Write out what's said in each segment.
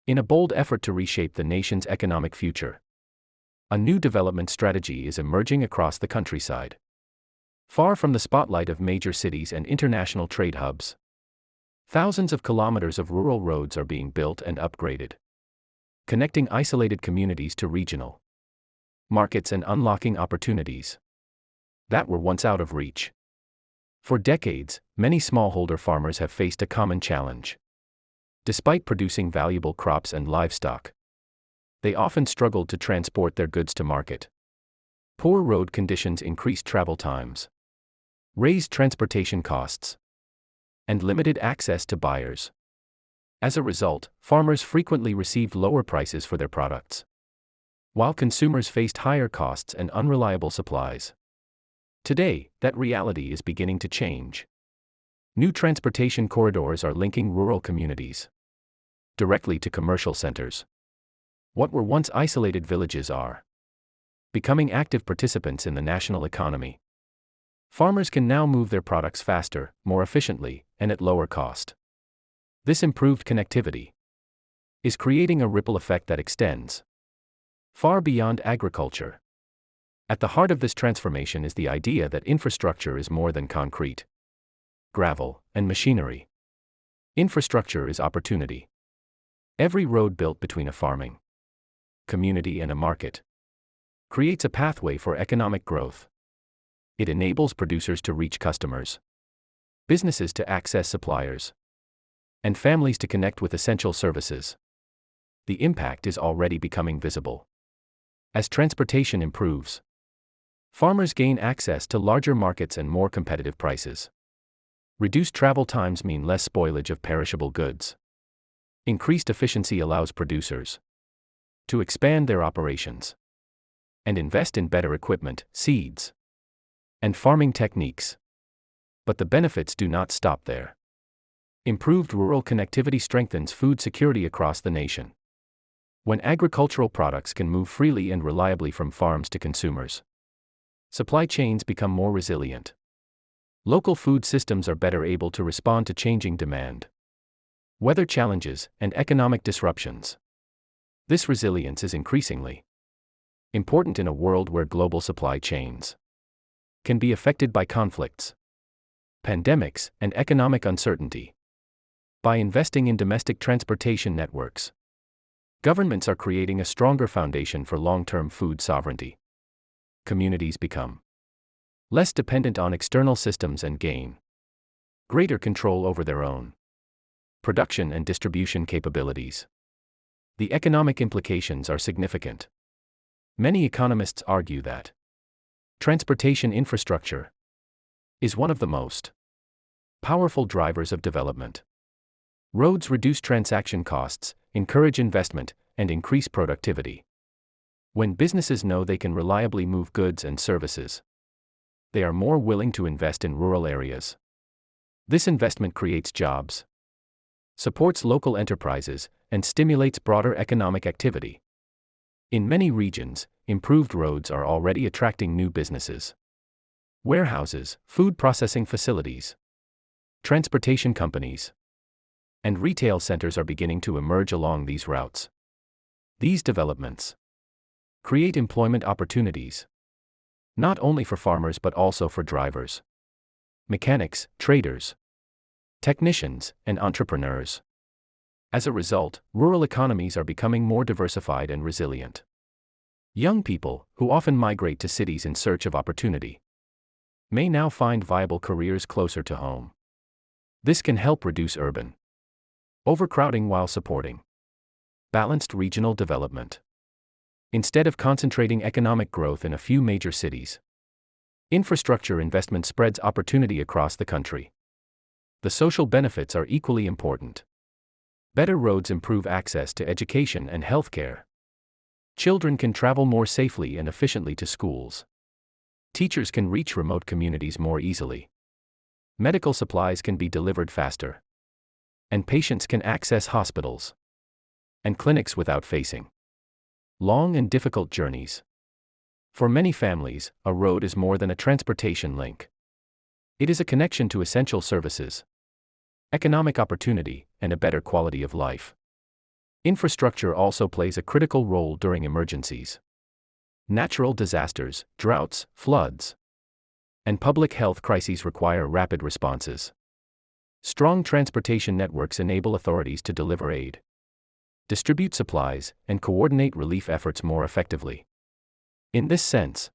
In a bold effort to reshape the nation's economic future, a new development strategy is emerging across the countryside. Far from the spotlight of major cities and international trade hubs, thousands of kilometers of rural roads are being built and upgraded, connecting isolated communities to regional markets and unlocking opportunities that were once out of reach. For decades, many smallholder farmers have faced a common challenge. Despite producing valuable crops and livestock, they often struggled to transport their goods to market. Poor road conditions increased travel times, raised transportation costs, and limited access to buyers. As a result, farmers frequently received lower prices for their products, while consumers faced higher costs and unreliable supplies. Today, that reality is beginning to change. New transportation corridors are linking rural communities directly to commercial centers. What were once isolated villages are becoming active participants in the national economy. Farmers can now move their products faster, more efficiently, and at lower cost. This improved connectivity is creating a ripple effect that extends far beyond agriculture. At the heart of this transformation is the idea that infrastructure is more than concrete, gravel, and machinery. Infrastructure is opportunity. Every road built between a farming community and a market creates a pathway for economic growth. It enables producers to reach customers, businesses to access suppliers, and families to connect with essential services. The impact is already becoming visible. As transportation improves, farmers gain access to larger markets and more competitive prices. Reduced travel times mean less spoilage of perishable goods. Increased efficiency allows producers to expand their operations and invest in better equipment, seeds, and farming techniques. But the benefits do not stop there. Improved rural connectivity strengthens food security across the nation. When agricultural products can move freely and reliably from farms to consumers, supply chains become more resilient. Local food systems are better able to respond to changing demand, weather challenges, and economic disruptions. This resilience is increasingly important in a world where global supply chains can be affected by conflicts, pandemics, and economic uncertainty. By investing in domestic transportation networks, governments are creating a stronger foundation for long-term food sovereignty. Communities become less dependent on external systems and gain greater control over their own production and distribution capabilities. The economic implications are significant. Many economists argue that transportation infrastructure is one of the most powerful drivers of development. Roads reduce transaction costs, encourage investment, and increase productivity. When businesses know they can reliably move goods and services, they are more willing to invest in rural areas. This investment creates jobs, supports local enterprises, and stimulates broader economic activity. In many regions, improved roads are already attracting new businesses. Warehouses, food processing facilities, transportation companies, and retail centers are beginning to emerge along these routes. These developments create employment opportunities, not only for farmers but also for drivers, mechanics, traders, technicians, and entrepreneurs. As a result, rural economies are becoming more diversified and resilient. Young people, who often migrate to cities in search of opportunity, may now find viable careers closer to home. This can help reduce urban overcrowding while supporting balanced regional development. Instead of concentrating economic growth in a few major cities, infrastructure investment spreads opportunity across the country. The social benefits are equally important. Better roads improve access to education and healthcare. Children can travel more safely and efficiently to schools. Teachers can reach remote communities more easily. Medical supplies can be delivered faster, and patients can access hospitals and clinics without facing long and difficult journeys. For many families, a road is more than a transportation link. It is a connection to essential services, economic opportunity, and a better quality of life. Infrastructure also plays a critical role during emergencies. Natural disasters, droughts, floods, and public health crises require rapid responses. Strong transportation networks enable authorities to deliver aid, distribute supplies, and coordinate relief efforts more effectively. In this sense,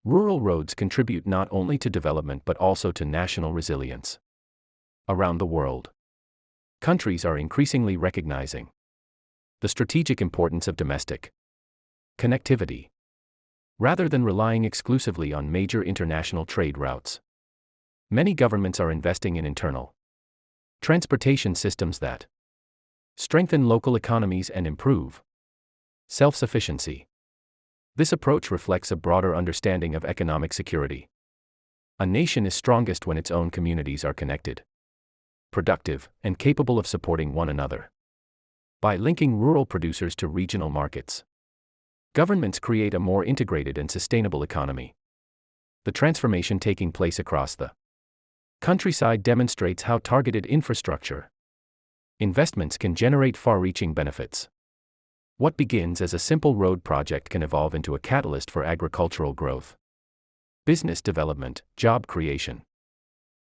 rural roads contribute not only to development but also to national resilience. Around the world, countries are increasingly recognizing the strategic importance of domestic connectivity, rather than relying exclusively on major international trade routes. Many governments are investing in internal transportation systems that strengthen local economies and improve self-sufficiency. This approach reflects a broader understanding of economic security. A nation is strongest when its own communities are connected, productive, and capable of supporting one another. By linking rural producers to regional markets, governments create a more integrated and sustainable economy. The transformation taking place across the countryside demonstrates how targeted infrastructure investments can generate far-reaching benefits. What begins as a simple road project can evolve into a catalyst for agricultural growth, business development, job creation,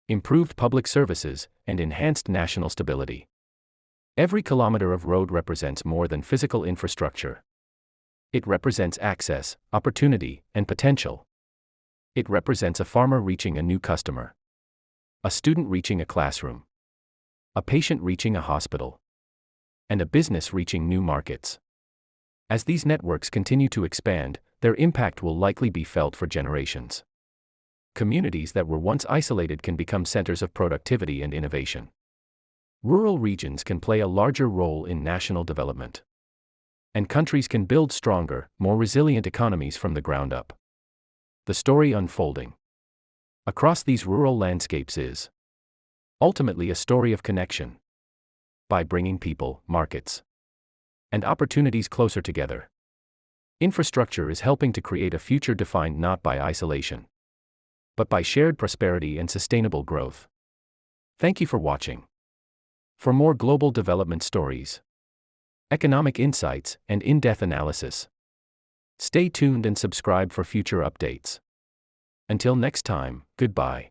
improved public services, and enhanced national stability. Every kilometer of road represents more than physical infrastructure. It represents access, opportunity, and potential. It represents a farmer reaching a new customer, a student reaching a classroom, a patient reaching a hospital, and a business reaching new markets. As these networks continue to expand, their impact will likely be felt for generations. Communities that were once isolated can become centers of productivity and innovation. Rural regions can play a larger role in national development, and countries can build stronger, more resilient economies from the ground up. The story unfolding across these rural landscapes is ultimately a story of connection. By bringing people, markets, and opportunities closer together, infrastructure is helping to create a future defined not by isolation, but by shared prosperity and sustainable growth. Thank you for watching. For more global development stories, economic insights, and in-depth analysis, stay tuned and subscribe for future updates. Until next time, goodbye.